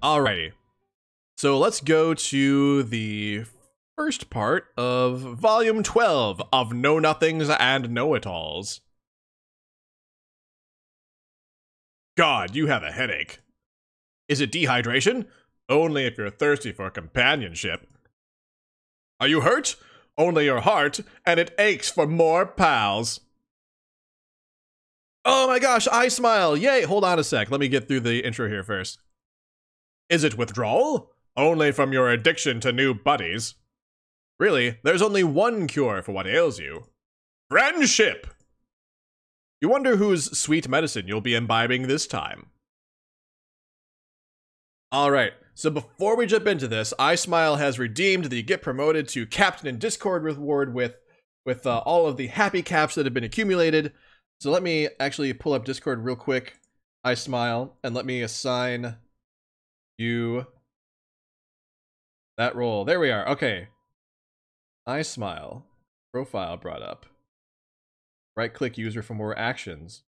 Alrighty. So let's go to the first part of Volume 12 of Know Nothings and Know-It-Alls. God, you have a headache. Is it dehydration? Only if you're thirsty for companionship. Are you hurt? Only your heart, and it aches for more pals. Oh my gosh, I smile! Yay! Hold on a sec, let me get through the intro here first. Is it withdrawal? Only from your addiction to new buddies. Really, there's only one cure for what ails you. Friendship! You wonder whose sweet medicine you'll be imbibing this time. Alright, so before we jump into this, iSmile has redeemed the Get Promoted to Captain in Discord reward with all of the happy caps that have been accumulated. So let me actually pull up Discord real quick, iSmile, and let me assign you that role. There we are. Okay. iSmile. Profile brought up. Right-click user for more actions.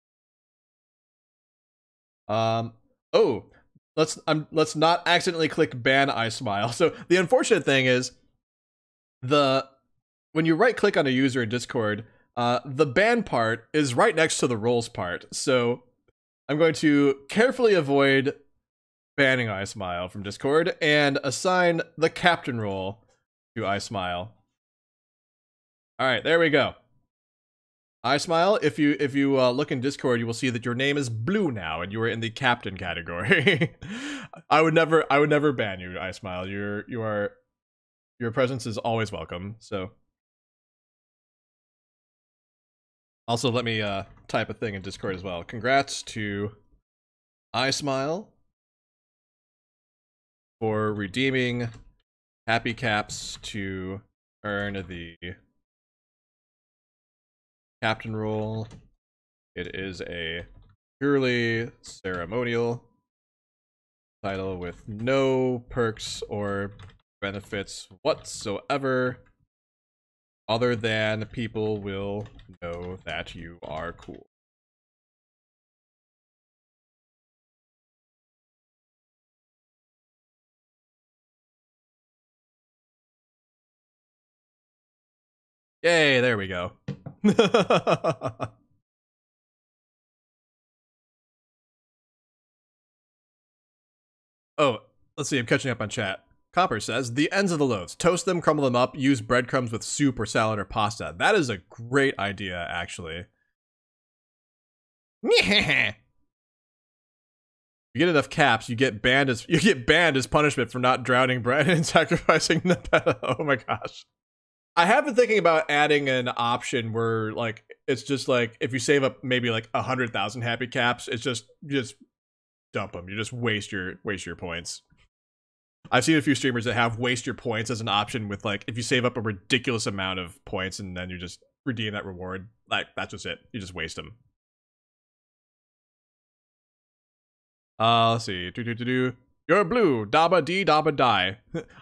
Oh, let's not accidentally click ban iSmile. So the unfortunate thing is, when you right-click on a user in Discord, the ban part is right next to the roles part. So I'm going to carefully avoid banning iSmile from Discord and assign the captain role to iSmile. All right, there we go. iSmile, if you look in Discord, you will see that your name is blue now, and you are in the captain category. I would never ban you, iSmile. Your presence is always welcome. So, also let me type a thing in Discord as well. Congrats to iSmile for redeeming happy caps to earn the captain role. It is a purely ceremonial title with no perks or benefits whatsoever, other than people will know that you are cool. Yay, there we go. Oh, let's see, I'm catching up on chat. Copper says, the ends of the loaves. Toast them, crumble them up, use breadcrumbs with soup or salad or pasta. That is a great idea, actually. You get enough caps, you get banned as punishment for not drowning bread and sacrificing the pet. Oh my gosh. I have been thinking about adding an option where, like, it's just like, if you save up maybe like 100,000 happy caps, it's just dump them. You just waste your points. I've seen a few streamers that have waste your points as an option with, like, if you save up a ridiculous amount of points and then you just redeem that reward, like, that's just it. You just waste them. Let's see. You're blue. Daba dee daba die.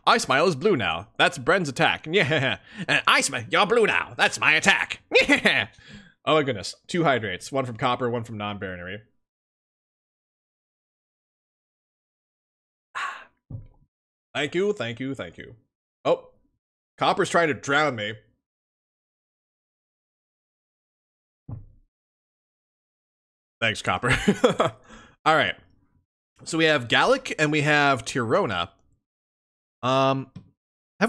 iSmile is blue now. That's Bren's attack. Yeah. iSmile, you're blue now. That's my attack. Yeah. Oh my goodness. 2 hydrates. One from copper, one from non-binary. Thank you, thank you, thank you. Oh, Copper's trying to drown me. Thanks, Copper. All right. So we have Galekh and we have Tirona. Have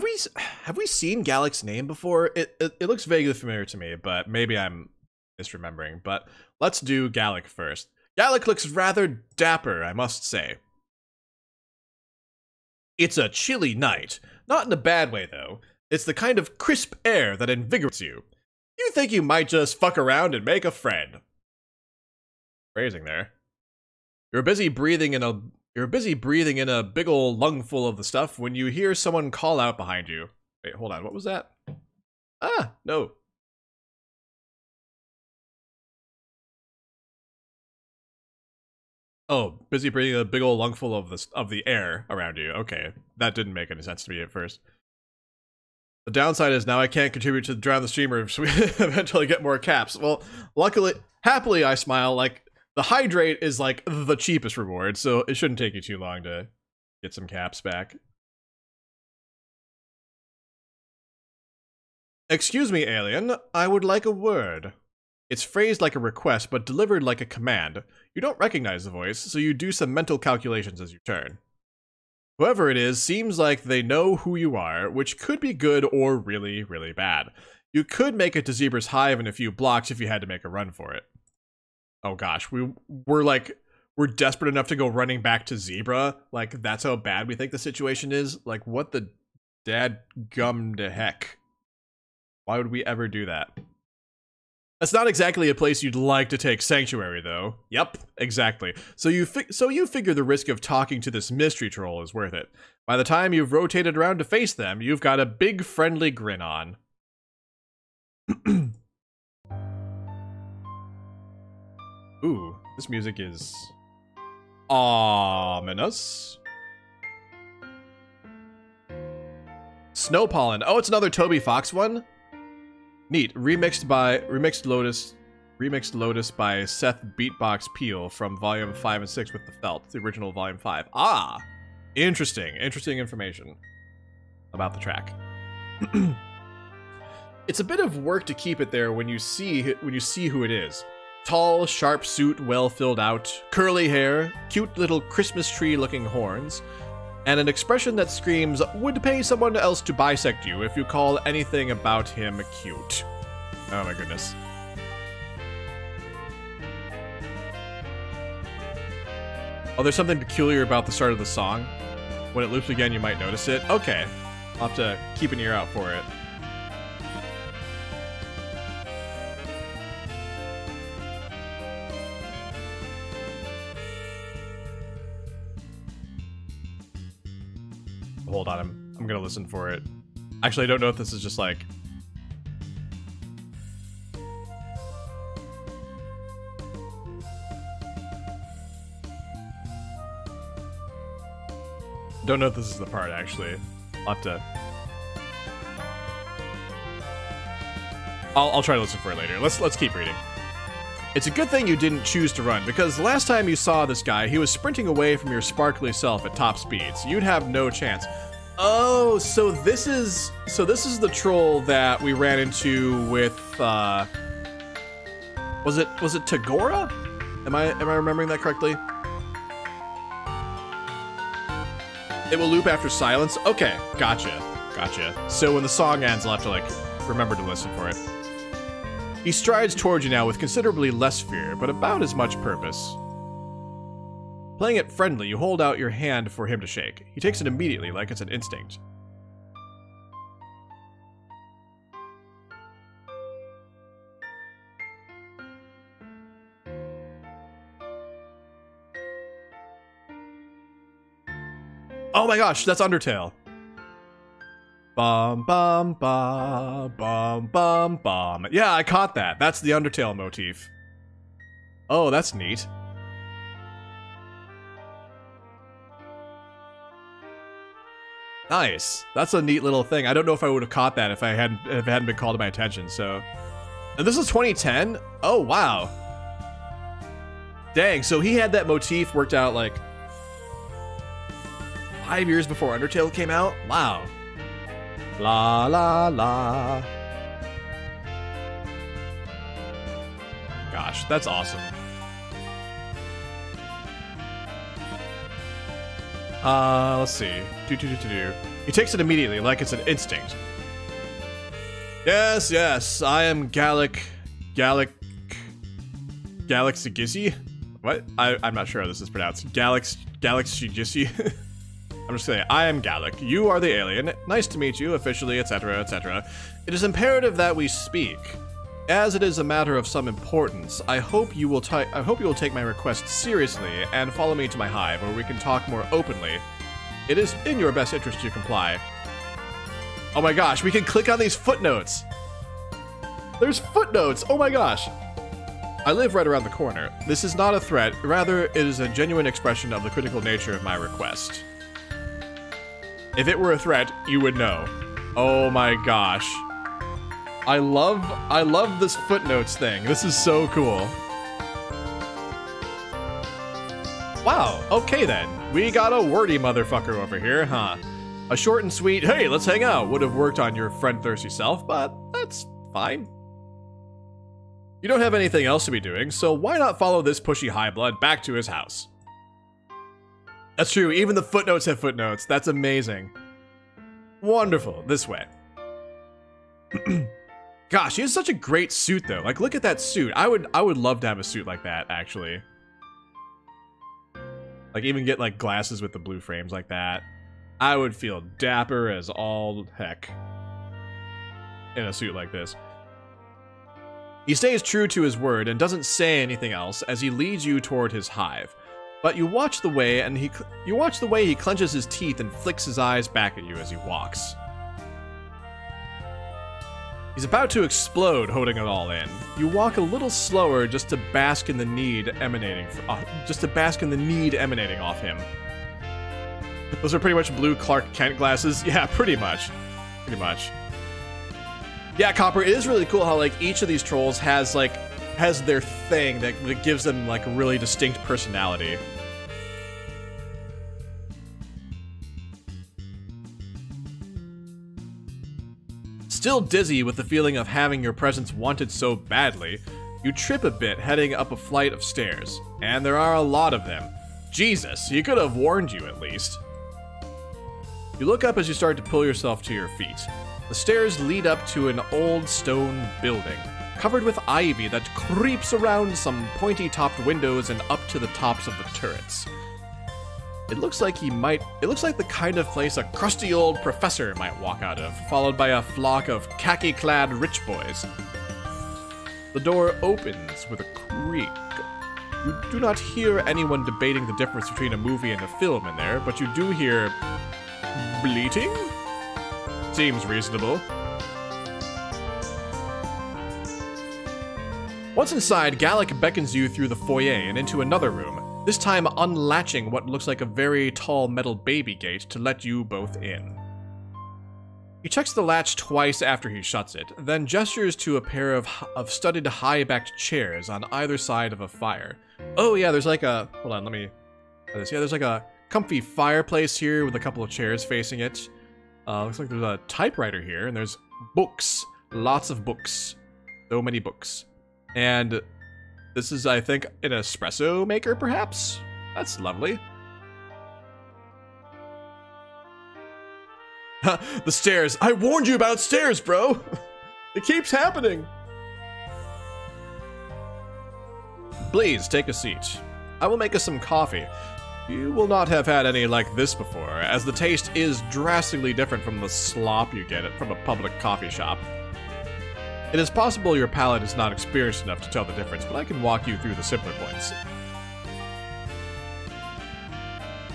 we seen Galekh's name before? It looks vaguely familiar to me, but maybe I'm misremembering. But let's do Galekh first. Galekh looks rather dapper, I must say. It's a chilly night. Not in a bad way, though. It's the kind of crisp air that invigorates you. You think you might just fuck around and make a friend. Phrasing there. You're busy breathing in a big ol' lungful of the stuff when you hear someone call out behind you. Wait, hold on, what was that? Ah, no. Oh, busy breathing a big old lungful of the air around you. Okay, that didn't make any sense to me at first. The downside is now I can't contribute to drown the streamer so we eventually get more caps. Well, happily, iSmile, like, the hydrate is like the cheapest reward, so it shouldn't take you too long to Get some caps back. Excuse me, alien. I would like a word. It's phrased like a request, but delivered like a command. You don't recognize the voice, so you do some mental calculations as you turn. Whoever it is seems like they know who you are, which could be good or really, really bad. You could make it to Zebra's Hive in a few blocks if you had to make a run for it. Oh gosh, we're desperate enough to go running back to Zebra? Like, that's how bad we think the situation is? Like, what the dadgum to heck? Why would we ever do that? That's not exactly a place you'd like to take sanctuary, though. Yep, exactly. So you figure the risk of talking to this mystery troll is worth it. By the time you've rotated around to face them, you've got a big friendly grin on. Ooh, this music is ominous. Snow Pollen. Oh, it's another Toby Fox one? Neat. Remixed Lotus by Seth Beatbox Peel from Volume 5 and 6 with the Felt, the original Volume 5. Ah! Interesting information about the track. It's a bit of work to keep it there when you see who it is. Tall, sharp suit, well filled out, curly hair, cute little Christmas tree looking horns, and an expression that screams, would pay someone else to bisect you if you call anything about him cute. Oh my goodness. Oh, there's something peculiar about the start of the song. When it loops again, you might notice it. Okay, I'll have to keep an ear out for it. Hold on, I'm gonna listen for it. Actually, I don't know if this is just like... Don't know if this is the part, actually. I'll have to... I'll try to listen for it later. Let's keep reading. It's a good thing you didn't choose to run, because the last time you saw this guy, he was sprinting away from your sparkly self at top speed, so you'd have no chance. Oh, so this is the troll that we ran into with was it Tagora? Am I remembering that correctly? It will loop after silence? Okay, gotcha. So when the song ends, I'll have to, like, remember to listen for it. He strides towards you now with considerably less fear, but about as much purpose. Playing it friendly, you hold out your hand for him to shake. He takes it immediately, like it's an instinct. Oh my gosh, that's Undertale. Bum bum ba bum bum bum. Yeah, I caught that. That's the Undertale motif. Oh, that's neat. Nice. That's a neat little thing. I don't know if I would have caught that if it hadn't been called to my attention. So, and this is 2010. Oh wow. Dang. So he had that motif worked out like 5 years before Undertale came out. Wow. La la la. Gosh, that's awesome. Let's see. He takes it immediately, like it's an instinct. Yes, I am Galekh Sigisi? What? I'm not sure how this is pronounced. Galekh Sigisi? I'm just saying, I am Galekh. You are the alien. Nice to meet you, officially, etc., etc. It is imperative that we speak. As it is a matter of some importance, I hope you will take my request seriously and follow me to my hive, where we can talk more openly. It is in your best interest to comply. Oh my gosh, we can click on these footnotes. There's footnotes. Oh my gosh. I live right around the corner. This is not a threat. Rather, it is a genuine expression of the critical nature of my request. If it were a threat, you would know. Oh my gosh. I love this footnotes thing. This is so cool. Wow, okay then. We got a wordy motherfucker over here, huh? A short and sweet, hey, let's hang out, would have worked on your friend-thirsty self, but that's fine. You don't have anything else to be doing, so why not follow this pushy high blood back to his house? That's true, even the footnotes have footnotes. That's amazing. Wonderful, this way. Gosh, he has such a great suit though. Like, look at that suit. I would love to have a suit like that, actually. Like, even get like glasses with the blue frames like that. I would feel dapper as all heck in a suit like this. He stays true to his word and doesn't say anything else as he leads you toward his hive. But you watch the way he clenches his teeth and flicks his eyes back at you as he walks. He's about to explode, holding it all in. You walk a little slower just to bask in the need emanating off him. Those are pretty much blue Clark Kent glasses. Yeah, pretty much. Pretty much. Yeah, Copper, it is really cool how like each of these trolls has their thing that gives them like a really distinct personality. Still dizzy with the feeling of having your presence wanted so badly, you trip a bit heading up a flight of stairs, and there are a lot of them. Jesus, he could have warned you at least. You look up as you start to pull yourself to your feet. The stairs lead up to an old stone building, covered with ivy that creeps around some pointy-topped windows and up to the tops of the turrets. It looks like the kind of place a crusty old professor might walk out of, followed by a flock of khaki-clad rich boys. The door opens with a creak. You do not hear anyone debating the difference between a movie and a film in there, but you do hear bleating? Seems reasonable. Once inside, Galekh beckons you through the foyer and into another room, this time unlatching what looks like a very tall metal baby gate to let you both in. He checks the latch twice after he shuts it, then gestures to a pair of studded high-backed chairs on either side of a fire. Oh yeah, there's like a... hold on, let me... yeah, there's like a comfy fireplace here with a couple of chairs facing it. Looks like there's a typewriter here, and there's books. Lots of books. So many books. And this is, I think, an espresso maker, perhaps? That's lovely. The stairs. I warned you about stairs, bro! It keeps happening! Please, take a seat. I will make us some coffee. You will not have had any like this before, as the taste is drastically different from the slop you get from a public coffee shop. It is possible your palate is not experienced enough to tell the difference, but I can walk you through the simpler points.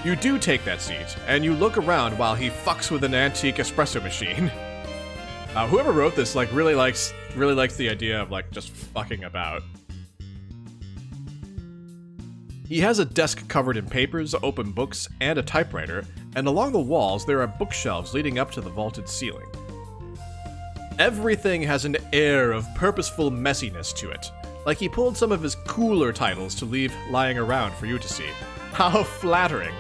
You do take that seat, and you look around while he fucks with an antique espresso machine. Whoever wrote this like really likes the idea of like just fucking about. He has a desk covered in papers, open books, and a typewriter, and along the walls there are bookshelves leading up to the vaulted ceiling. Everything has an air of purposeful messiness to it, like he pulled some of his cooler titles to leave lying around for you to see. How flattering!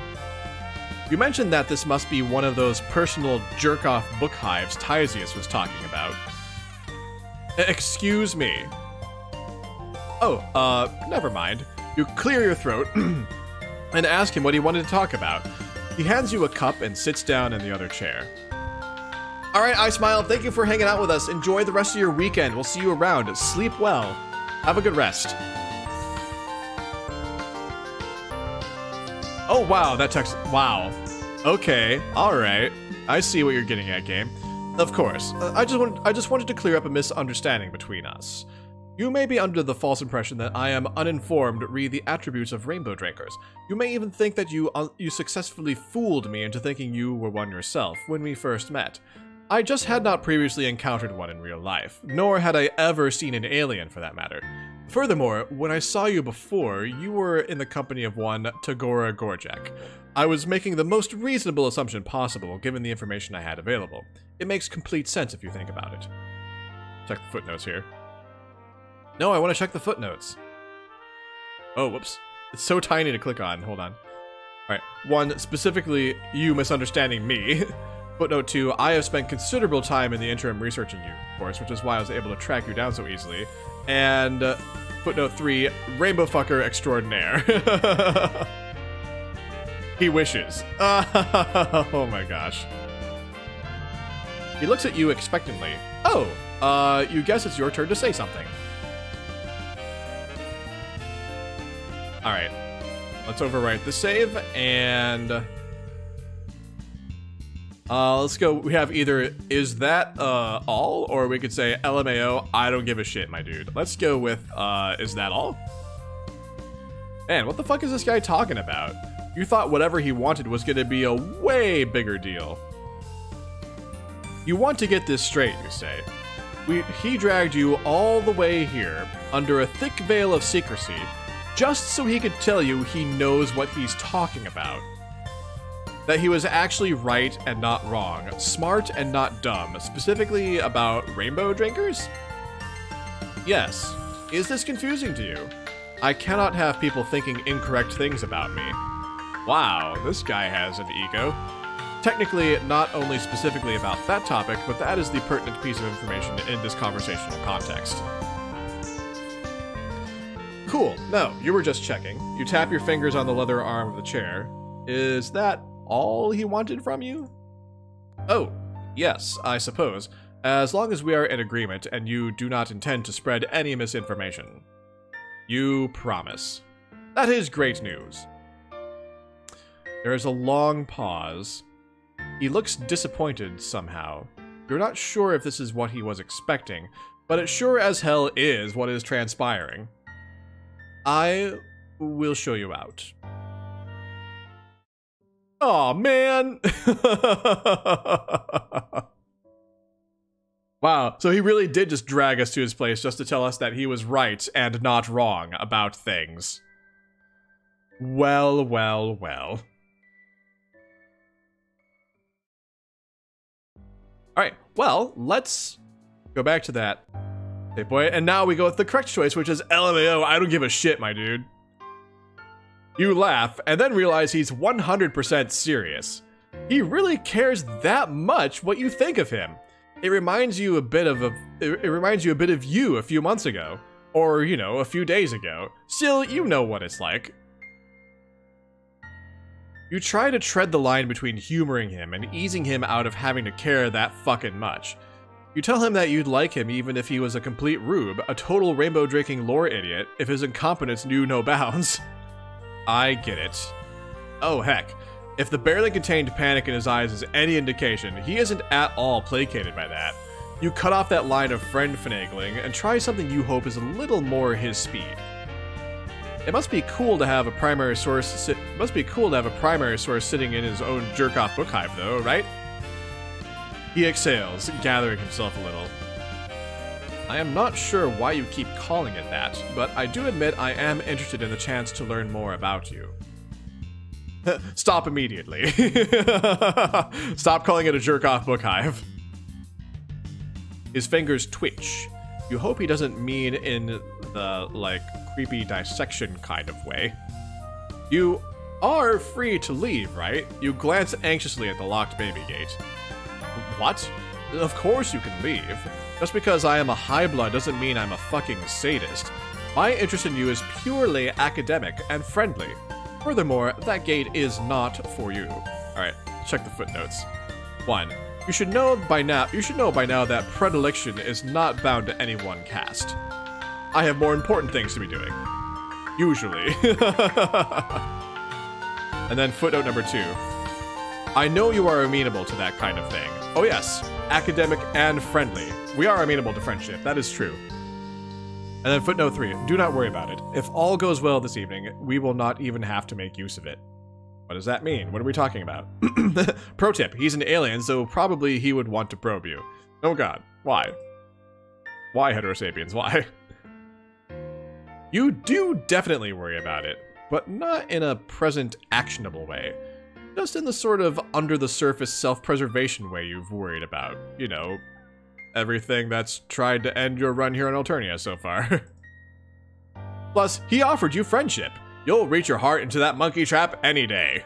You mentioned that this must be one of those personal jerk-off book hives Tysius was talking about. Excuse me. Oh, never mind. You clear your throat and ask him what he wanted to talk about. He hands you a cup and sits down in the other chair. Alright, I Smile, thank you for hanging out with us. Enjoy the rest of your weekend. We'll see you around. Sleep well. Have a good rest. Oh, wow, that text... Wow. Okay, alright. I see what you're getting at, game. Of course. I just wanted to clear up a misunderstanding between us. You may be under the false impression that I am uninformed re the attributes of rainbow drinkers. You may even think that you successfully fooled me into thinking you were one yourself when we first met. I just had not previously encountered one in real life, nor had I ever seen an alien for that matter. Furthermore, when I saw you before, you were in the company of one Tagora Gorjak. I was making the most reasonable assumption possible given the information I had available. It makes complete sense if you think about it. Check the footnotes here. No, I want to check the footnotes. Oh, whoops. It's so tiny to click on. Hold on. Alright. 1, specifically, you misunderstanding me. Footnote 2, I have spent considerable time in the interim researching you, of course, which is why I was able to track you down so easily. And footnote 3, rainbow fucker extraordinaire. He wishes. Oh my gosh. He looks at you expectantly. Oh, you guess it's your turn to say something. Alright. Let's overwrite the save, and let's go. We have either is that all, or we could say LMAO, I don't give a shit, my dude. Let's go with is that all? Man, what the fuck is this guy talking about? You thought whatever he wanted was gonna be a way bigger deal. You want to get this straight, you say. He dragged you all the way here, under a thick veil of secrecy, just so he could tell you he knows what he's talking about. That he was actually right and not wrong, smart and not dumb, specifically about rainbow drinkers? Yes. Is this confusing to you? I cannot have people thinking incorrect things about me. Wow, this guy has an ego. Technically, not only specifically about that topic, but that is the pertinent piece of information in this conversational context. Cool. No, you were just checking. You tap your fingers on the leather arm of the chair. Is that all he wanted from you? Oh, yes, I suppose. As long as we are in agreement and you do not intend to spread any misinformation. You promise. That is great news. There is a long pause. He looks disappointed somehow. You're not sure if this is what he was expecting, but it sure as hell is what is transpiring. I will show you out. Aw, man! Wow, so he really did just drag us to his place just to tell us that he was right and not wrong about things. Well, well, well. Alright, well, let's go back to that. Hey boy, and now we go with the correct choice, which is LMAO, I don't give a shit, my dude. You laugh, and then realize he's 100% serious. He really cares that much what you think of him. It reminds you a bit of you a few months ago. Or, you know, a few days ago. Still, you know what it's like. You try to tread the line between humoring him and easing him out of having to care that fucking much. You tell him that you'd like him even if he was a complete rube, a total rainbow-drinking lore idiot, if his incompetence knew no bounds. I get it. Oh heck, if the barely contained panic in his eyes is any indication, he isn't at all placated by that. You cut off that line of friend finagling and try something you hope is a little more his speed. It must be cool to have a primary source sitting in his own jerk-off book hive, though, right? He exhales, gathering himself a little. I am not sure why you keep calling it that, but I do admit I am interested in the chance to learn more about you. Stop immediately. Stop calling it a jerk-off book hive. His fingers twitch. You hope he doesn't mean in the, like, creepy dissection kind of way. You are free to leave, right? You glance anxiously at the locked baby gate. What? Of course you can leave. Just because I am a high-blood doesn't mean I'm a fucking sadist. My interest in you is purely academic and friendly. Furthermore, that gate is not for you. Alright, check the footnotes. 1. You should know by now that predilection is not bound to any one caste. I have more important things to be doing. Usually. And then footnote number 2. I know you are amenable to that kind of thing. Oh yes, academic and friendly. We are amenable to friendship, that is true. And then footnote 3, do not worry about it. If all goes well this evening, we will not even have to make use of it. What does that mean? What are we talking about? Pro tip, he's an alien, so probably he would want to probe you. Oh god, why? Why, heterosapiens, why? You do definitely worry about it, but not in a present actionable way. Just in the sort of under-the-surface self-preservation way you've worried about. You know, everything that's tried to end your run here on Alternia so far. Plus, he offered you friendship. You'll reach your heart into that monkey trap any day.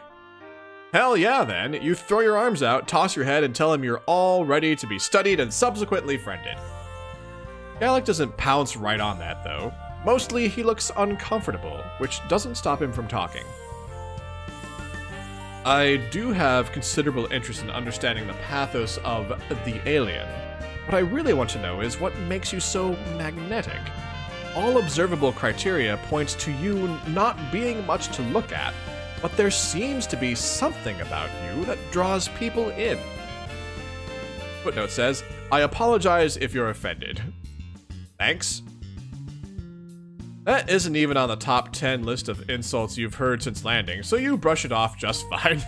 Hell yeah, then. You throw your arms out, toss your head, and tell him you're all ready to be studied and subsequently friended. Galekh doesn't pounce right on that, though. Mostly, he looks uncomfortable, which doesn't stop him from talking. I do have considerable interest in understanding the pathos of the alien. What I really want to know is what makes you so magnetic. All observable criteria points to you not being much to look at, but there seems to be something about you that draws people in. Footnote says, I apologize if you're offended. Thanks. That isn't even on the top 10 list of insults you've heard since landing, so you brush it off just fine.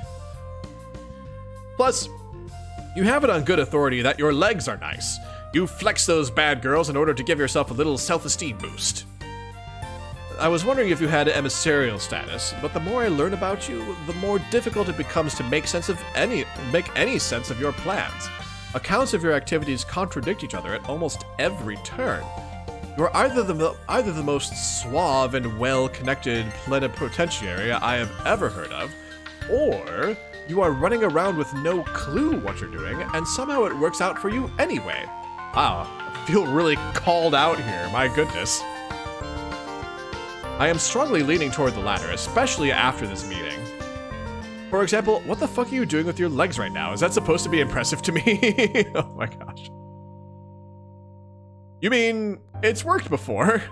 Plus, you have it on good authority that your legs are nice. You flex those bad girls in order to give yourself a little self-esteem boost. I was wondering if you had emissarial status, but the more I learn about you, the more difficult it becomes to make any sense of your plans. Accounts of your activities contradict each other at almost every turn. You're either the most suave and well-connected plenipotentiary I have ever heard of, or you are running around with no clue what you're doing, and somehow it works out for you anyway. Wow, I feel really called out here, my goodness. I am strongly leaning toward the latter, especially after this meeting. For example, what the fuck are you doing with your legs right now? Is that supposed to be impressive to me? Oh my gosh. You mean, it's worked before.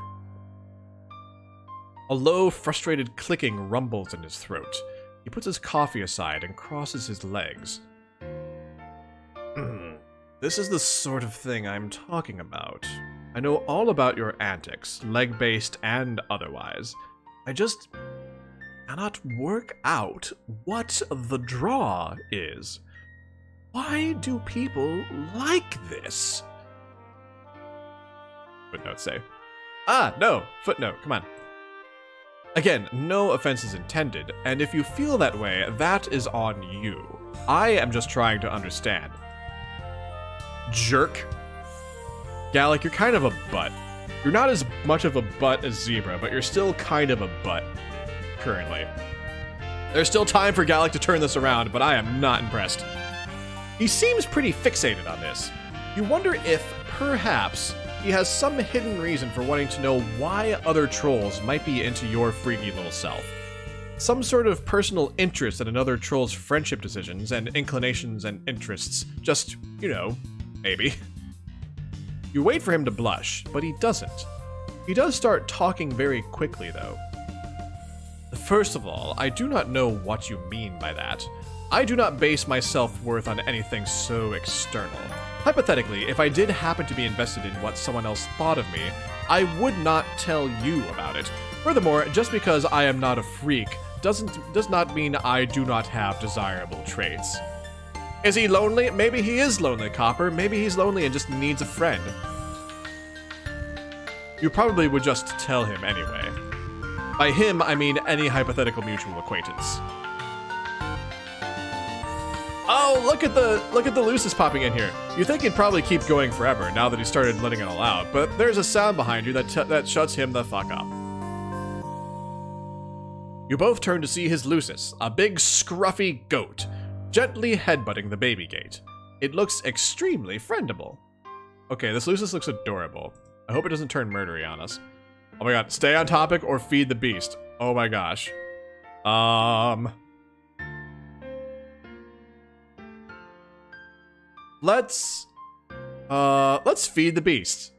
A low, frustrated clicking rumbles in his throat. He puts his coffee aside and crosses his legs. This is the sort of thing I'm talking about. I know all about your antics, leg-based and otherwise. I just cannot work out what the draw is. Why do people like this? Footnote say. No, footnote, come on. Again, no offense is intended, and if you feel that way, that is on you. I am just trying to understand. Jerk. Galekh, you're kind of a butt. You're not as much of a butt as Zebra, but you're still kind of a butt. Currently. There's still time for Galekh to turn this around, but I am not impressed. He seems pretty fixated on this. You wonder if, perhaps, he has some hidden reason for wanting to know why other trolls might be into your freaky little self. Some sort of personal interest in another troll's friendship decisions and inclinations and interests. Just, you know, maybe. You wait for him to blush, but he doesn't. He does start talking very quickly, though. First of all, I do not know what you mean by that. I do not base my self-worth on anything so external. Hypothetically, if I did happen to be invested in what someone else thought of me, I would not tell you about it. Furthermore, just because I am not a freak does not mean I do not have desirable traits. Is he lonely? Maybe he is lonely, Copper. Maybe he's lonely and just needs a friend. You probably would just tell him anyway. By him, I mean any hypothetical mutual acquaintance. Oh, look at the Lucis popping in here. You think he'd probably keep going forever now that he started letting it all out, but there's a sound behind you that shuts him the fuck up. You both turn to see his Lucis, a big scruffy goat, gently headbutting the baby gate. It looks extremely friendable. Okay, this Lucis looks adorable. I hope it doesn't turn murdery on us. Oh my god, stay on topic or feed the beast. Oh my gosh. Let's feed the beast.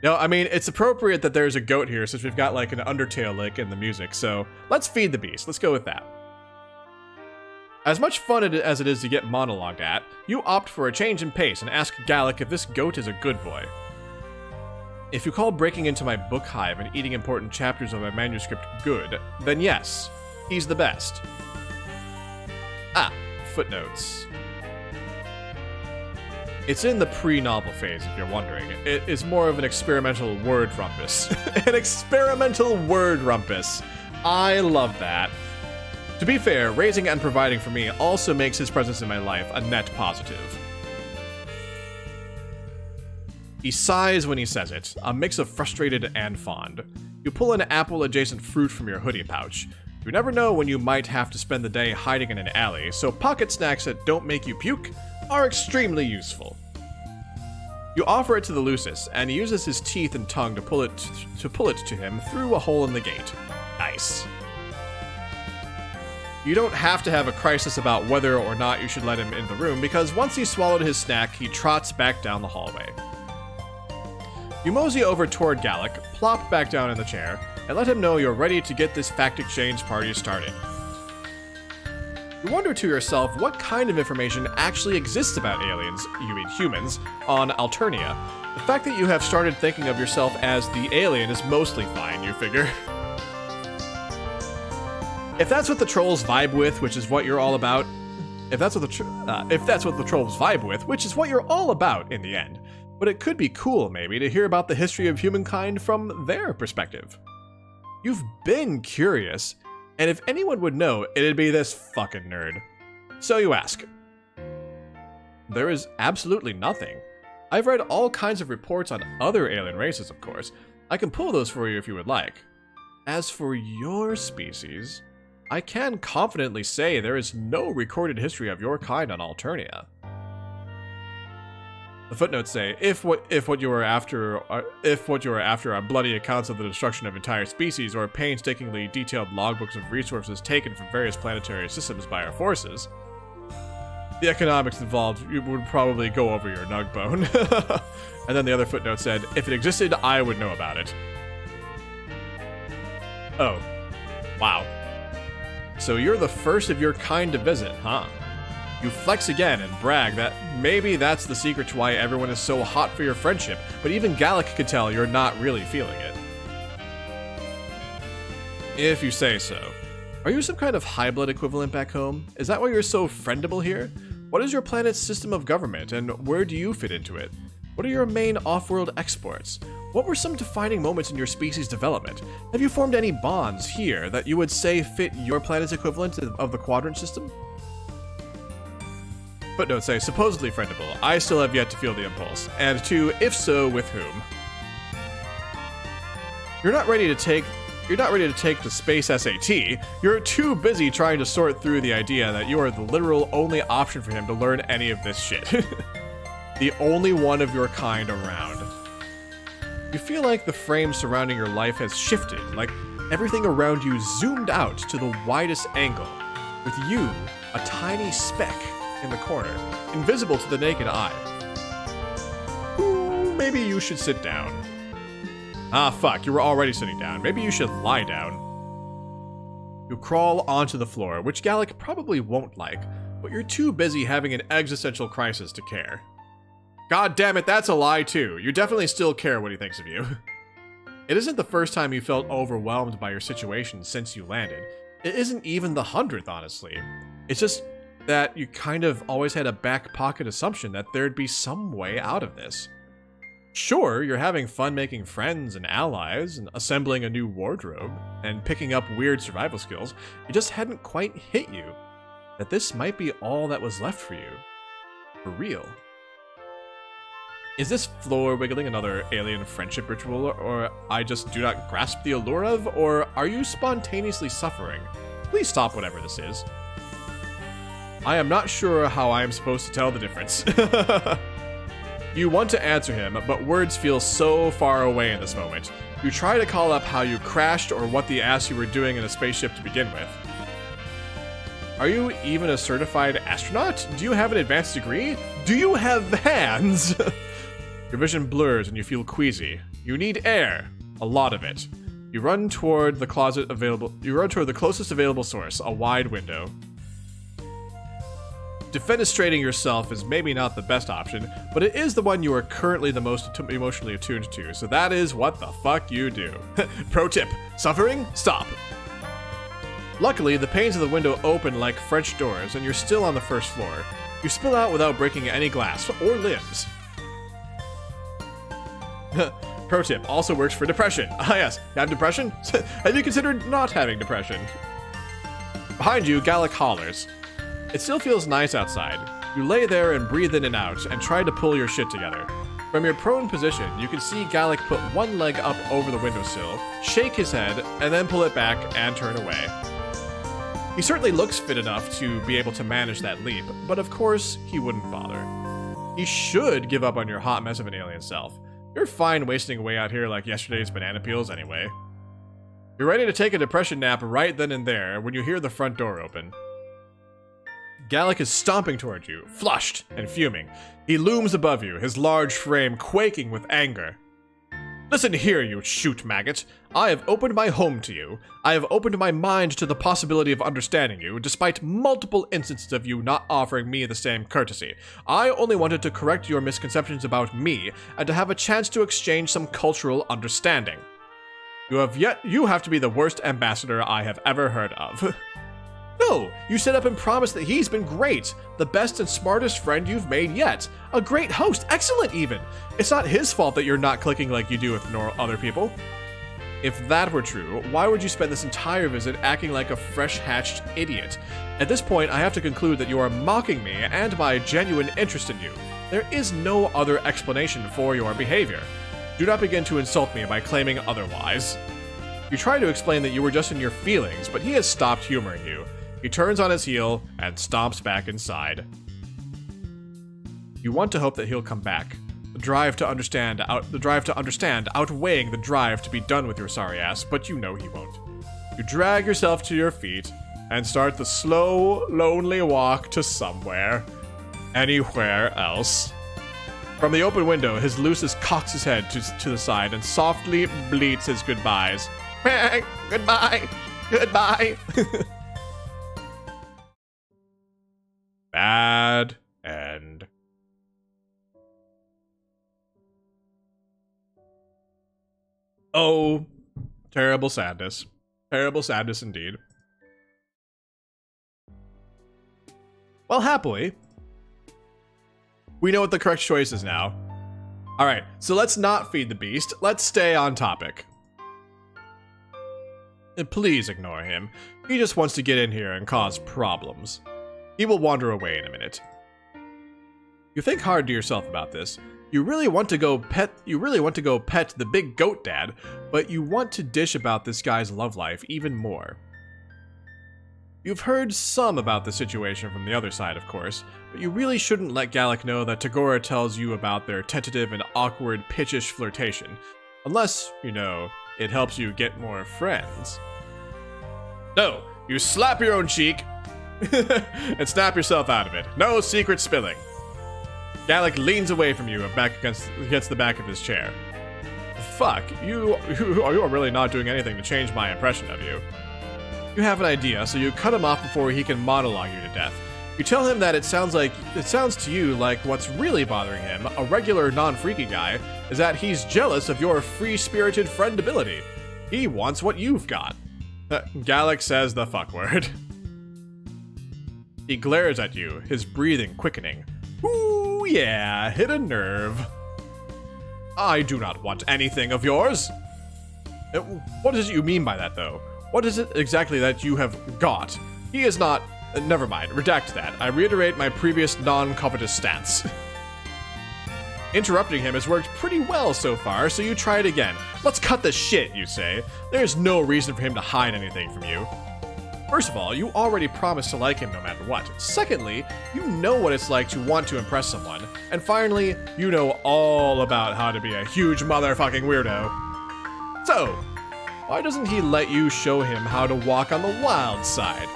No, I mean, it's appropriate that there's a goat here since we've got like an Undertale lick in the music, so let's feed the beast. Let's go with that. As much fun as it is to get monologued at, you opt for a change in pace and ask Galekh if this goat is a good boy. If you call breaking into my book hive and eating important chapters of my manuscript good, then yes, he's the best. Footnotes. It's in the pre-novel phase, if you're wondering. It is more of an experimental word rumpus. An experimental word rumpus. I love that. To be fair, raising and providing for me also makes his presence in my life a net positive. He sighs when he says it, a mix of frustrated and fond. You pull an apple-adjacent fruit from your hoodie pouch. You never know when you might have to spend the day hiding in an alley, so pocket snacks that don't make you puke are extremely useful. You offer it to the Lucis, and he uses his teeth and tongue to pull it to him through a hole in the gate. Nice. You don't have to have a crisis about whether or not you should let him in the room, because once he's swallowed his snack, he trots back down the hallway. You mosey over toward Galekh, plop back down in the chair, and let him know you're ready to get this fact exchange party started. You wonder to yourself what kind of information actually exists about aliens, you mean humans, on Alternia. The fact that you have started thinking of yourself as the alien is mostly fine, you figure. If that's what the trolls vibe with, which is what you're all about, if that's what the trolls vibe with, which is what you're all about in the end, but it could be cool maybe to hear about the history of humankind from their perspective. You've been curious, and if anyone would know, it'd be this fucking nerd. So you ask. There is absolutely nothing. I've read all kinds of reports on other alien races, of course. I can pull those for you if you would like. As for your species, I can confidently say there is no recorded history of your kind on Alternia. The footnotes say, if what you are after are bloody accounts of the destruction of entire species or painstakingly detailed logbooks of resources taken from various planetary systems by our forces, the economics involved would probably go over your nug bone. And then the other footnote said, if it existed, I would know about it. Oh. Wow. So you're the first of your kind to visit, huh? You flex again and brag that maybe that's the secret to why everyone is so hot for your friendship, but even Galekh could tell you're not really feeling it. If you say so. Are you some kind of high-blood equivalent back home? Is that why you're so friendable here? What is your planet's system of government, and where do you fit into it? What are your main off-world exports? What were some defining moments in your species' development? Have you formed any bonds here that you would say fit your planet's equivalent of the quadrant system? Footnotes say, supposedly friendable. I still have yet to feel the impulse. And two, if so, with whom? You're not ready to take the space SAT. You're too busy trying to sort through the idea that you are the literal only option for him to learn any of this shit. The only one of your kind around. You feel like the frame surrounding your life has shifted, like everything around you zoomed out to the widest angle, with you, a tiny speck in the corner, invisible to the naked eye. Ooh, maybe you should sit down. Ah, fuck, you were already sitting down. Maybe you should lie down. You crawl onto the floor, which Galekh probably won't like, but you're too busy having an existential crisis to care. God damn it, that's a lie too. You definitely still care what he thinks of you. It isn't the first time you felt overwhelmed by your situation since you landed. It isn't even the 100th, honestly. It's just that you kind of always had a back pocket assumption that there'd be some way out of this. Sure, you're having fun making friends and allies, and assembling a new wardrobe, and picking up weird survival skills. It just hadn't quite hit you that this might be all that was left for you. For real. Is this floor wiggling another alien friendship ritual, or I just do not grasp the allure of, or are you spontaneously suffering? Please stop whatever this is. I am not sure how I am supposed to tell the difference. You want to answer him, but words feel so far away in this moment. You try to call up how you crashed or what the ass you were doing in a spaceship to begin with. Are you even a certified astronaut? Do you have an advanced degree? Do you have hands? Your vision blurs and you feel queasy. You need air. A lot of it. You run toward the closest available source, a wide window. Defenestrating yourself is maybe not the best option, but it is the one you are currently the most emotionally attuned to, so that is what the fuck you do. Pro tip, suffering? Stop. Luckily, the panes of the window open like French doors, and you're still on the first floor. You spill out without breaking any glass or limbs. Pro tip, also works for depression. Ah yes, you have depression? Have you considered not having depression? Behind you, Galekh hollers. It still feels nice outside. You lay there and breathe in and out, and try to pull your shit together. From your prone position, you can see Galekh put one leg up over the windowsill, shake his head, and then pull it back and turn away. He certainly looks fit enough to be able to manage that leap, but of course, he wouldn't bother. He should give up on your hot mess of an alien self. You're fine wasting away out here like yesterday's banana peels anyway. You're ready to take a depression nap right then and there when you hear the front door open. Galekh is stomping toward you, flushed and fuming. He looms above you, his large frame quaking with anger. Listen here, you shoot maggot. I have opened my home to you. I have opened my mind to the possibility of understanding you, despite multiple instances of you not offering me the same courtesy. I only wanted to correct your misconceptions about me, and to have a chance to exchange some cultural understanding. You have to be the worst ambassador I have ever heard of. No, you stood up and promised that he's been great. The best and smartest friend you've made yet. A great host, excellent even. It's not his fault that you're not clicking like you do with other people. If that were true, why would you spend this entire visit acting like a fresh-hatched idiot? At this point, I have to conclude that you are mocking me and my genuine interest in you. There is no other explanation for your behavior. Do not begin to insult me by claiming otherwise. You try to explain that you were just in your feelings, but he has stopped humoring you. He turns on his heel and stomps back inside. You want to hope that he'll come back. The drive to understand outweighing the drive to be done with your sorry ass, but you know he won't. You drag yourself to your feet and start the slow, lonely walk to somewhere. Anywhere else. From the open window, his Lucis cocks his head to the side and softly bleats his goodbyes. Goodbye. Goodbye. Bad end. Oh, terrible sadness. Terrible sadness indeed. Well, happily, we know what the correct choice is now. Alright, so let's not feed the beast. Let's stay on topic. And please ignore him. He just wants to get in here and cause problems. He will wander away in a minute. You think hard to yourself about this. You really want to go pet the big goat dad, but you want to dish about this guy's love life even more. You've heard some about the situation from the other side, of course, but you really shouldn't let Galekh know that Tagora tells you about their tentative and awkward pitchish flirtation. Unless, you know, it helps you get more friends. No, you slap your own cheek and snap yourself out of it. No secret spilling. Galekh leans away from you and back against the back of his chair. Fuck, you are really not doing anything to change my impression of you. You have an idea, so you cut him off before he can monologue you to death. You tell him that it sounds to you like what's really bothering him, a regular non-freaky guy, is that he's jealous of your free-spirited friendability. He wants what you've got. Galekh says the fuck word. He glares at you, his breathing quickening. Ooh, yeah, hit a nerve. I do not want anything of yours. What is it you mean by that, though? What is it exactly that you have got? He is not... never mind, redact that. I reiterate my previous non-covetous stance. Interrupting him has worked pretty well so far, so you try it again. Let's cut the shit, you say. There's no reason for him to hide anything from you. First of all, you already promised to like him no matter what. Secondly, you know what it's like to want to impress someone. And finally, you know all about how to be a huge motherfucking weirdo. So, why doesn't he let you show him how to walk on the wild side?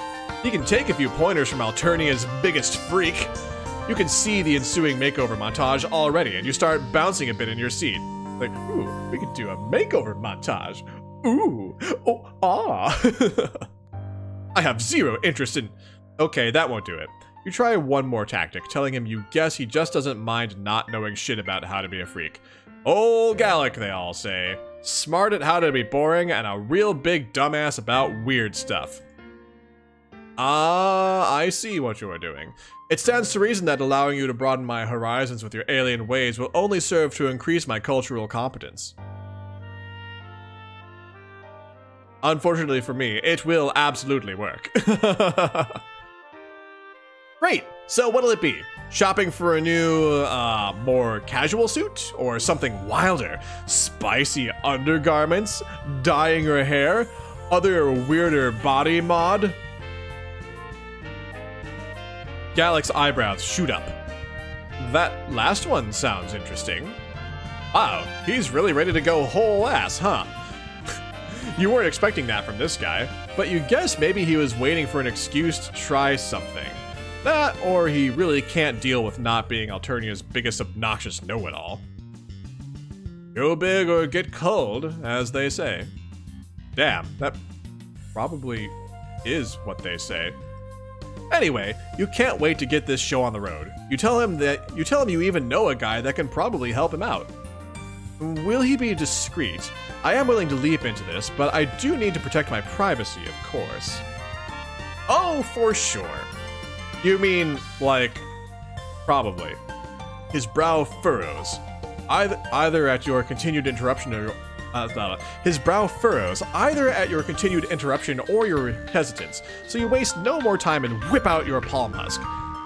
He can take a few pointers from Alternia's biggest freak. You can see the ensuing makeover montage already, and you start bouncing a bit in your seat. Like, ooh, we could do a makeover montage. Ooh, oh, ah. I have zero interest in... Okay, that won't do it. You try one more tactic, telling him you guess he just doesn't mind not knowing shit about how to be a freak. Old Galekh, they all say. Smart at how to be boring, and a real big dumbass about weird stuff. Ah, I see what you are doing. It stands to reason that allowing you to broaden my horizons with your alien ways will only serve to increase my cultural competence. Unfortunately for me, it will absolutely work. Great! So what'll it be? Shopping for a new, more casual suit? Or something wilder? Spicy undergarments? Dyeing her hair? Other weirder body mod? Galekh's eyebrows shoot up. That last one sounds interesting. Wow, he's really ready to go whole ass, huh? You weren't expecting that from this guy, but you guess maybe he was waiting for an excuse to try something. That, or he really can't deal with not being Alternia's biggest obnoxious know-it-all. Go big or get cold, as they say. Damn, that probably is what they say. Anyway, you can't wait to get this show on the road. You tell him you even know a guy that can probably help him out. Will he be discreet? I am willing to leap into this, but I do need to protect my privacy, of course. Oh, for sure. You mean, like, probably. His brow furrows. Either at your continued interruption or... his brow furrows, either at your continued interruption or your hesitance, so you waste no more time and whip out your palm husk.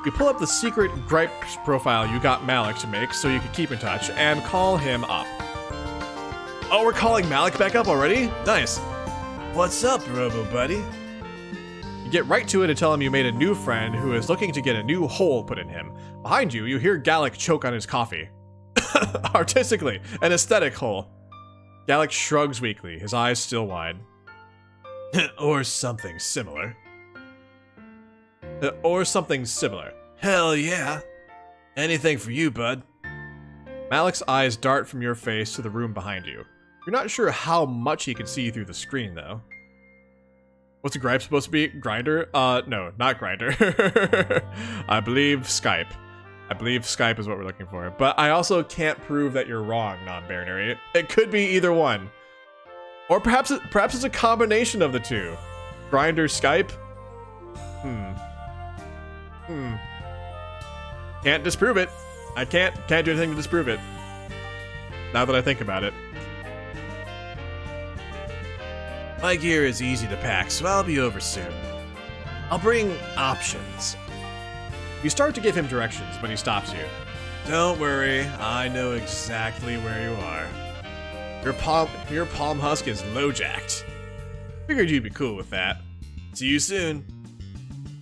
You pull up the secret gripes profile you got Galekh to make so you can keep in touch, and call him up. Oh, we're calling Galekh back up already? Nice. What's up, Robo-Buddy? You get right to it and tell him you made a new friend who is looking to get a new hole put in him. Behind you, you hear Galekh choke on his coffee. Artistically, an aesthetic hole. Galekh shrugs weakly, his eyes still wide. Or something similar. Or something similar. Hell yeah. Anything for you, bud. Galekh's eyes dart from your face to the room behind you. You're not sure how much he can see through the screen, though. What's a gripe supposed to be? Grinder? No, not Grinder. I believe Skype. I believe Skype is what we're looking for. But I also can't prove that you're wrong, non-binary. It could be either one. Or perhaps it's a combination of the two. Grinder, Skype? Can't disprove it. I can't do anything to disprove it. Now that I think about it. My gear is easy to pack, so I'll be over soon. I'll bring options. You start to give him directions, but he stops you. Don't worry, I know exactly where you are. Your palm husk is low-jacked. Figured you'd be cool with that. See you soon.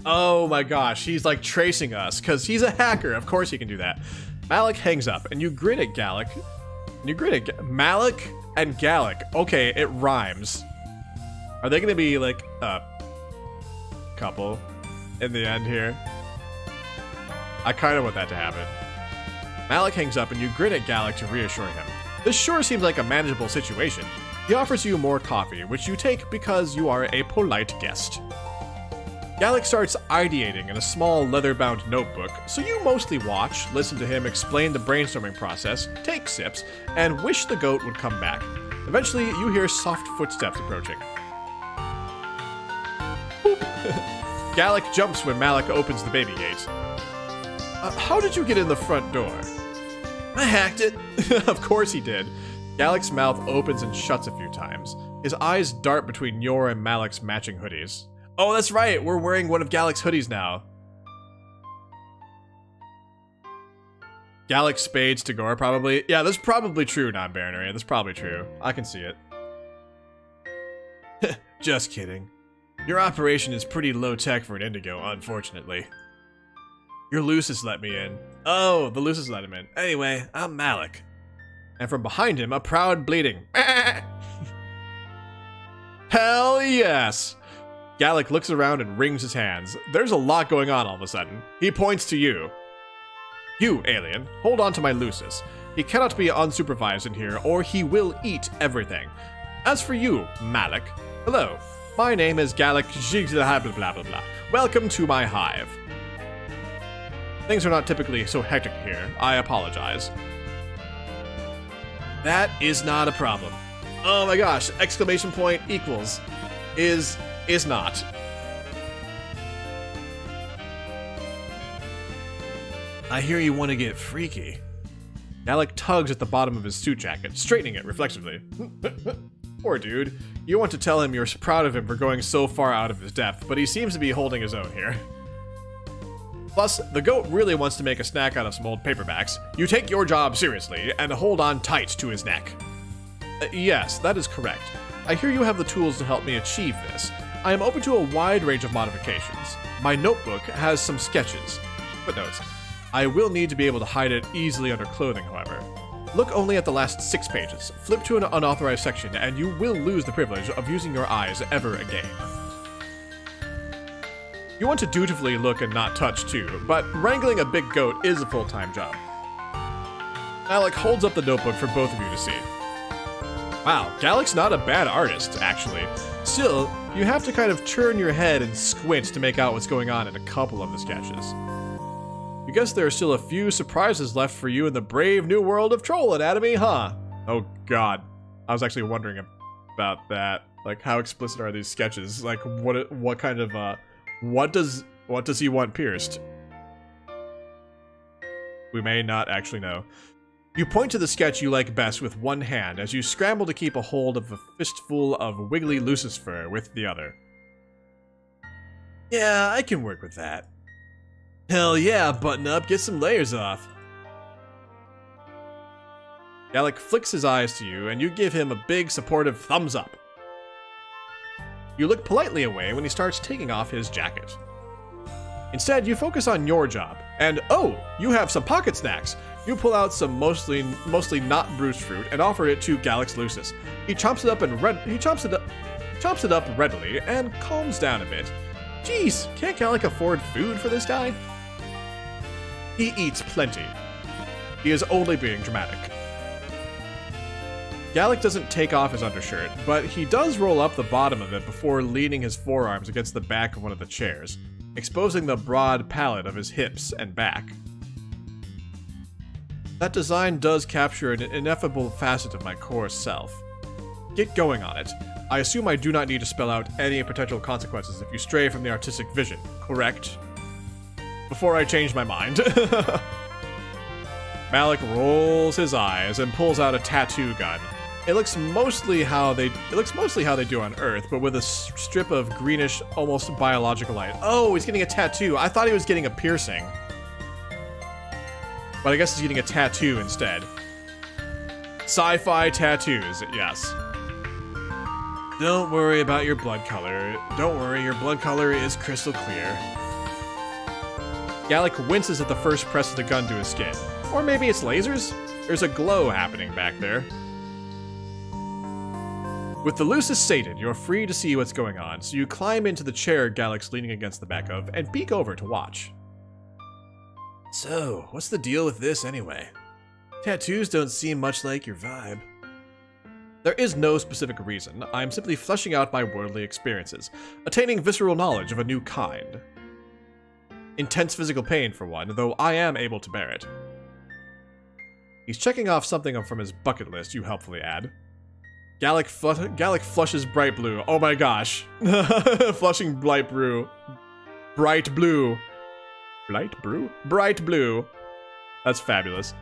Oh my gosh, he's like tracing us, because he's a hacker. Of course he can do that. Galekh hangs up, and you grin at Galekh. Galekh and Galekh. Okay, it rhymes. Are they going to be like a couple in the end here? I kind of want that to happen. Galekh hangs up, and you grin at Galekh to reassure him. This sure seems like a manageable situation. He offers you more coffee, which you take because you are a polite guest. Galekh starts ideating in a small leather-bound notebook, so you mostly watch, listen to him explain the brainstorming process, take sips, and wish the goat would come back. Eventually, you hear soft footsteps approaching. Boop. Galekh jumps when Galekh opens the baby gate. How did you get in the front door? I hacked it. Of course he did. Galekh's mouth opens and shuts a few times. His eyes dart between your and Galekh's matching hoodies. Oh, that's right. We're wearing one of Galekh's hoodies now. Galekh spades to Gore, probably. Yeah, that's probably true, non-binary. That's probably true. I can see it. Just kidding. Your operation is pretty low-tech for an Indigo, unfortunately. Your Lucis let me in. Oh, the Lucis let him in. Anyway, I'm Galekh. And from behind him, a proud bleating. Hell yes! Galekh looks around and wrings his hands. There's a lot going on all of a sudden. He points to you. You, alien, hold on to my Lucis. He cannot be unsupervised in here, or he will eat everything. As for you, Galekh, hello. My name is Galekh, blah blah blah blah blah. Welcome to my hive. Things are not typically so hectic here. I apologize. That is not a problem. Oh my gosh, exclamation point equals is not. I hear you want to get freaky. Galekh tugs at the bottom of his suit jacket, straightening it reflexively. Poor dude. You want to tell him you're proud of him for going so far out of his depth, but he seems to be holding his own here. Plus, the goat really wants to make a snack out of some old paperbacks. You take your job seriously and hold on tight to his neck. Yes, that is correct. I hear you have the tools to help me achieve this. I am open to a wide range of modifications. My notebook has some sketches. Footnotes. I will need to be able to hide it easily under clothing, however. Look only at the last 6 pages. Flip to an unauthorized section, and you will lose the privilege of using your eyes ever again. You want to dutifully look and not touch too, but wrangling a big goat is a full-time job. Alec holds up the notebook for both of you to see. Wow, Galekh's not a bad artist, actually. Still, you have to kind of turn your head and squint to make out what's going on in a couple of the sketches. You guess there are still a few surprises left for you in the brave new world of troll anatomy, huh? Oh god. I was actually wondering about that. Like, how explicit are these sketches? Like, what kind of, what does he want pierced? We may not actually know. You point to the sketch you like best with one hand as you scramble to keep a hold of a fistful of wiggly lucis fur with the other. Yeah, I can work with that. Hell yeah, button up, get some layers off. Galekh flicks his eyes to you and you give him a big supportive thumbs up. You look politely away when he starts taking off his jacket. Instead, you focus on your job, and oh, you have some pocket snacks. You pull out some mostly not bruised fruit and offer it to Galekh's lucis. He chomps it up readily and calms down a bit. Jeez, can't Galekh afford food for this guy? He eats plenty. He is only being dramatic. Galekh doesn't take off his undershirt, but he does roll up the bottom of it before leaning his forearms against the back of one of the chairs, exposing the broad palette of his hips and back. That design does capture an ineffable facet of my core self. Get going on it. I assume I do not need to spell out any potential consequences if you stray from the artistic vision, correct? Before I change my mind. Malik rolls his eyes and pulls out a tattoo gun. It looks mostly how they do on Earth, but with a strip of greenish, almost biological light. Oh, he's getting a tattoo. I thought he was getting a piercing. But I guess he's getting a tattoo instead. Sci-fi tattoos, yes. Don't worry about your blood color. Don't worry, your blood color is crystal clear. Galekh winces at the first press of the gun to his skin. Or maybe it's lasers? There's a glow happening back there. With the lucis sated, you're free to see what's going on, so you climb into the chair Galekh's leaning against the back of and peek over to watch. So, what's the deal with this anyway? Tattoos don't seem much like your vibe. There is no specific reason. I'm simply fleshing out my worldly experiences, attaining visceral knowledge of a new kind. Intense physical pain, for one, though I am able to bear it. He's checking off something from his bucket list, you helpfully add. Galekh flushes bright blue. Oh my gosh. Flushing bright blue. Bright blue. Bright blue? Bright blue. That's fabulous.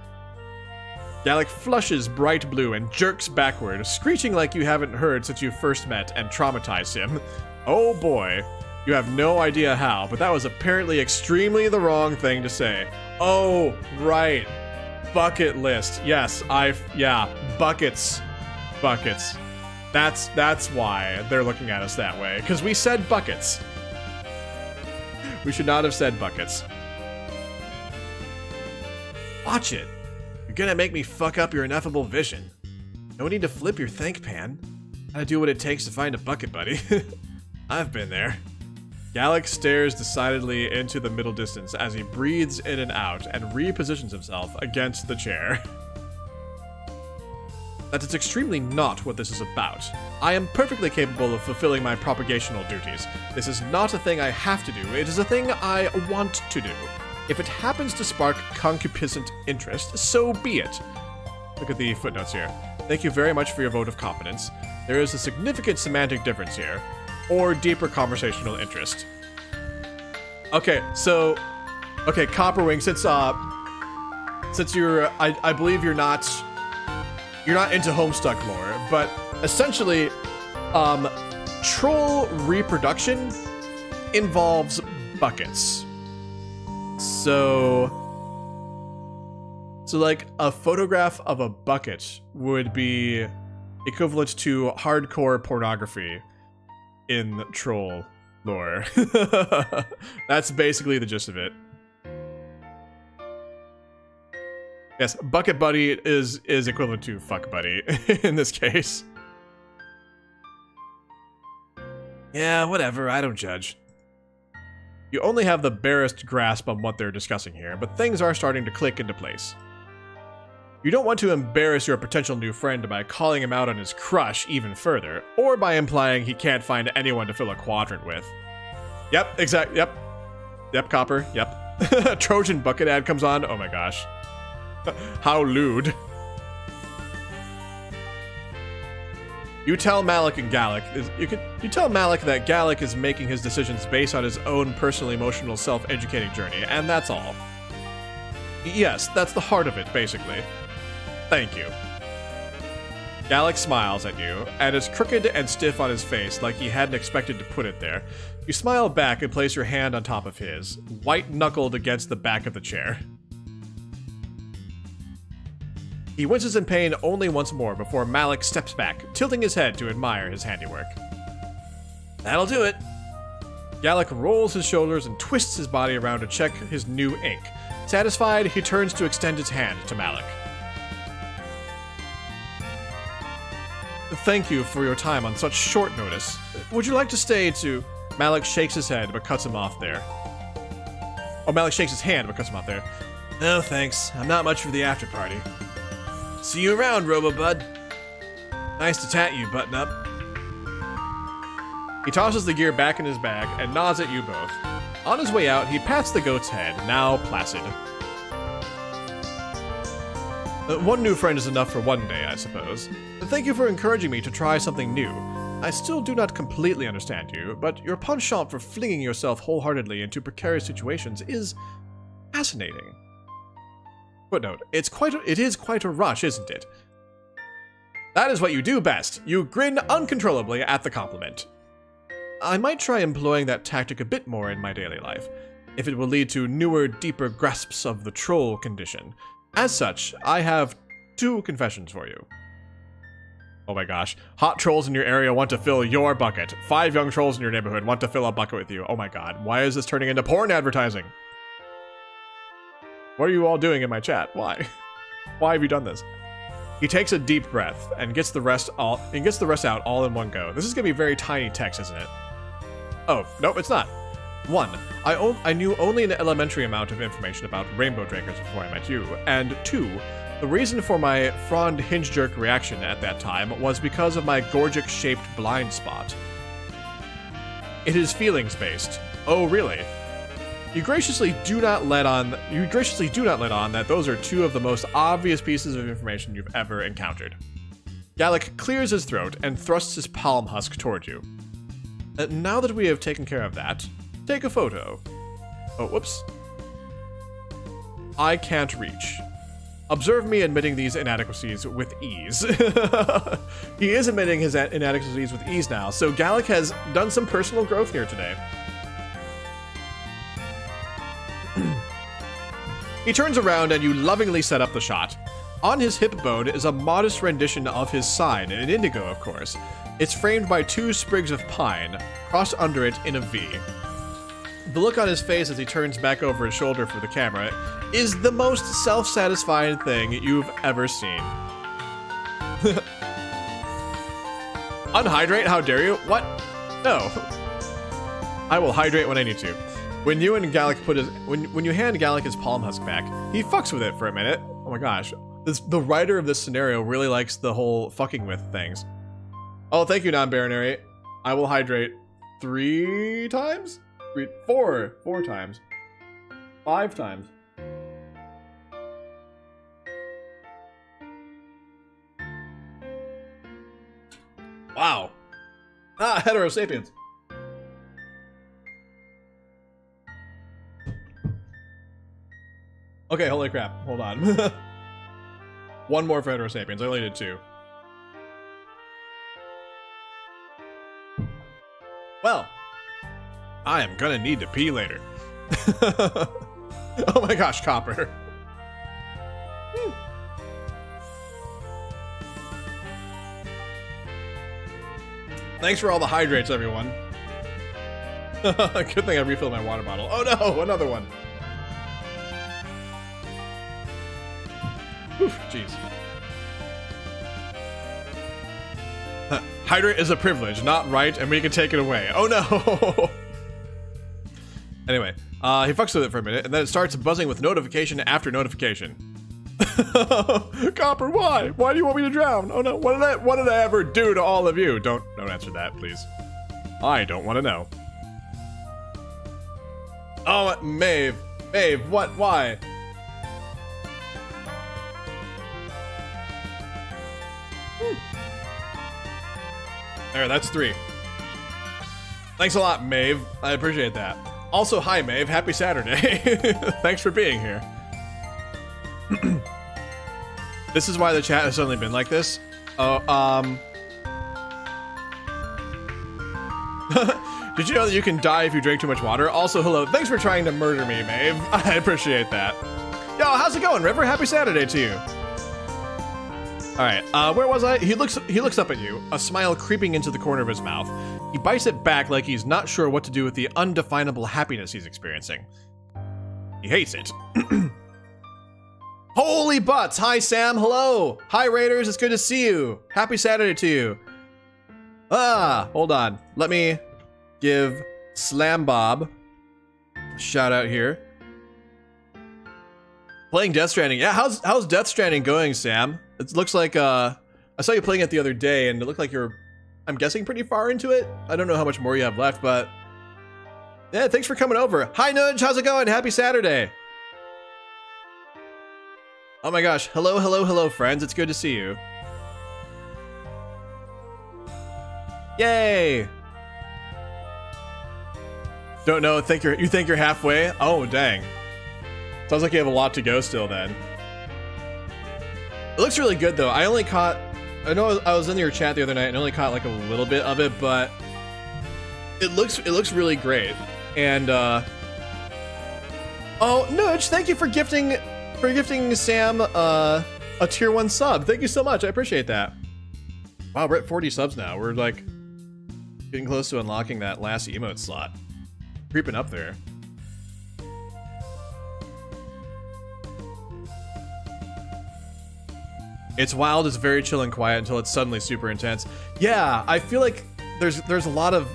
Galekh flushes bright blue and jerks backward, screeching like you haven't heard since you first met and traumatized him. Oh boy. You have no idea how, but that was apparently extremely the wrong thing to say. Oh, right. Bucket list. Yes, yeah, buckets. Buckets. That's why they're looking at us that way, because we said buckets. We should not have said buckets. Watch it. You're gonna make me fuck up your ineffable vision. No need to flip your think pan. Gotta do what it takes to find a bucket, buddy. I've been there. Galekh stares decidedly into the middle distance as he breathes in and out and repositions himself against the chair. That is extremely not what this is about. I am perfectly capable of fulfilling my propagational duties. This is not a thing I have to do, it is a thing I want to do. If it happens to spark concupiscent interest, so be it. Look at the footnotes here. Thank you very much for your vote of confidence. There is a significant semantic difference here, or deeper conversational interest. Okay, so... Okay, Copperwing, since you're... I believe you're not into Homestuck lore, but essentially, troll reproduction involves buckets. So like a photograph of a bucket would be equivalent to hardcore pornography in troll lore. That's basically the gist of it. Yes, bucket buddy is equivalent to fuck buddy in this case. Yeah, whatever, I don't judge. You only have the barest grasp on what they're discussing here, but things are starting to click into place. You don't want to embarrass your potential new friend by calling him out on his crush even further, or by implying he can't find anyone to fill a quadrant with. Yep, exact. Yep. Yep, Copper. Yep. Trojan bucket ad comes on. Oh my gosh. How lewd. You tell Malik and Galekh you tell Malik that Galekh is making his decisions based on his own personal emotional self-educating journey, and that's all. Yes, that's the heart of it, basically. Thank you. Galekh smiles at you, and is crooked and stiff on his face like he hadn't expected to put it there. You smile back and place your hand on top of his, white-knuckled against the back of the chair. He winces in pain only once more before Malik steps back, tilting his head to admire his handiwork. That'll do it. Galekh rolls his shoulders and twists his body around to check his new ink. Satisfied, he turns to extend his hand to Malik. Thank you for your time on such short notice. Would you like to stay to... Malik shakes his head but cuts him off there. Oh, Malik shakes his hand but cuts him off there. No, thanks. I'm not much for the after party. See you around, Robo-Bud. Nice to tat you, Button-Up. He tosses the gear back in his bag and nods at you both. On his way out, he pats the goat's head, now placid. One new friend is enough for one day, I suppose. Thank you for encouraging me to try something new. I still do not completely understand you, but your penchant for flinging yourself wholeheartedly into precarious situations is fascinating. Footnote, it is quite a rush, isn't it? That is what you do best. You grin uncontrollably at the compliment. I might try employing that tactic a bit more in my daily life, if it will lead to newer, deeper grasps of the troll condition. As such, I have 2 confessions for you. Oh my gosh. Hot trolls in your area want to fill your bucket. 5 young trolls in your neighborhood want to fill a bucket with you. Oh my god. Why is this turning into porn advertising? What are you all doing in my chat? Why? Why have you done this? He takes a deep breath and gets the rest out all in one go. This is gonna be very tiny text, isn't it? Oh, nope, it's not. 1. I knew only an elementary amount of information about rainbow drakers before I met you. And 2. The reason for my frond hinge jerk reaction at that time was because of my Gorgic-shaped blind spot. It is feelings-based. Oh, really? You graciously do not let on that those are 2 of the most obvious pieces of information you've ever encountered. Galekh clears his throat and thrusts his palm husk toward you. Now that we have taken care of that, take a photo. Oh, whoops. I can't reach. Observe me admitting these inadequacies with ease. He is admitting his inadequacies with ease now, so Galekh has done some personal growth here today. He turns around and you lovingly set up the shot. On his hip bone is a modest rendition of his sign, an indigo of course. It's framed by 2 sprigs of pine, crossed under it in a V. The look on his face as he turns back over his shoulder for the camera is the most self-satisfying thing you've ever seen. Unhydrate? How dare you? What? No. I will hydrate when I need to. When you and Galekh when you hand Galekh his palm husk back, he fucks with it for a minute. Oh my gosh. The writer of this scenario really likes the whole fucking with things. Oh, thank you, non-binary. I will hydrate 3 times? 4 times. 5 times. Wow. Ah, heterosapiens. Okay, holy crap. Hold on. 1 more for heterosapiens. I only did 2. Well, I am gonna need to pee later. Oh my gosh, copper. Thanks for all the hydrates, everyone. Good thing I refilled my water bottle. Oh no, another one. Whew, jeez. Hydrate is a privilege, not right, and we can take it away. Oh no! Anyway, he fucks with it for a minute, and then it starts buzzing with notification after notification. Copper, why? Why do you want me to drown? Oh no, what did I ever do to all of you? Don't answer that, please. I don't want to know. Oh, Maeve, what? Why? There, that's 3. Thanks a lot, Maeve. I appreciate that. Also, hi, Maeve. Happy Saturday. Thanks for being here. This is why the chat has suddenly been like this. Oh, did you know that you can die if you drink too much water? Also, hello. Thanks for trying to murder me, Maeve. I appreciate that. Yo, how's it going, River? Happy Saturday to you. All right, where was I? He looks up at you, a smile creeping into the corner of his mouth. He bites it back like he's not sure what to do with the undefinable happiness he's experiencing. He hates it. Holy butts! Hi, Sam. Hello. Hi, Raiders. It's good to see you. Happy Saturday to you. Hold on. Let me give Slam Bob a shout out here. Playing Death Stranding. Yeah, how's Death Stranding going, Sam? It looks like, I saw you playing it the other day, and it looked like you're, I'm guessing, pretty far into it. I don't know how much more you have left, but... yeah, thanks for coming over. Hi, Nudge, how's it going? Happy Saturday. Oh my gosh, hello, friends. It's good to see you. Yay! Don't know, you think you're halfway? Oh, dang. Sounds like you have a lot to go still, then. It looks really good, though. I only caught... I know I was in your chat the other night and only caught, like, a little bit of it, but... It looks really great. And, oh, Nudge, thank you for gifting Sam, a tier 1 sub. Thank you so much. I appreciate that. Wow, we're at 40 subs now. We're, like, getting close to unlocking that last emote slot. Creeping up there. It's wild, it's very chill and quiet until it's suddenly super intense. Yeah, I feel like there's a lot of...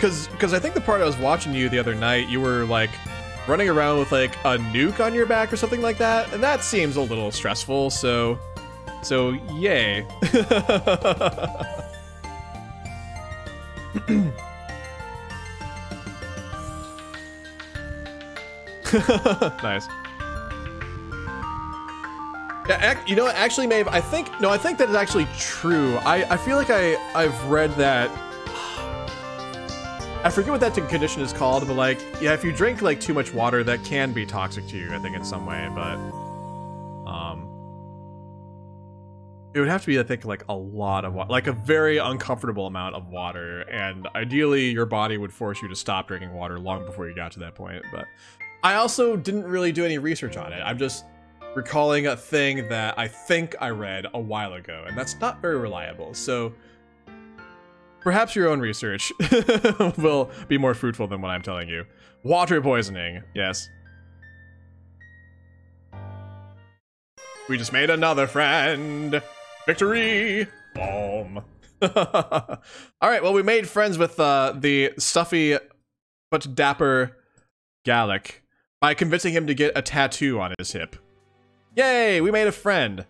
Cause I think the part I was watching you the other night, you were like running around with like a nuke on your back or something like that, and that seems a little stressful, so yay. Nice. Yeah, you know what, actually, Maeve, I think that is actually true. I feel like I've read that, I forget what that condition is called, but like, yeah, if you drink like too much water, that can be toxic to you, I think, in some way, but, it would have to be, I think, like a lot of water, like a very uncomfortable amount of water, and ideally your body would force you to stop drinking water long before you got to that point, but I also didn't really do any research on it. I'm just recalling a thing that I think I read a while ago, and that's not very reliable, so perhaps your own research will be more fruitful than what I'm telling you. Water poisoning, yes. We just made another friend. Victory! Boom. Alright, well, we made friends with the stuffy but dapper Galekh by convincing him to get a tattoo on his hip. Yay, we made a friend.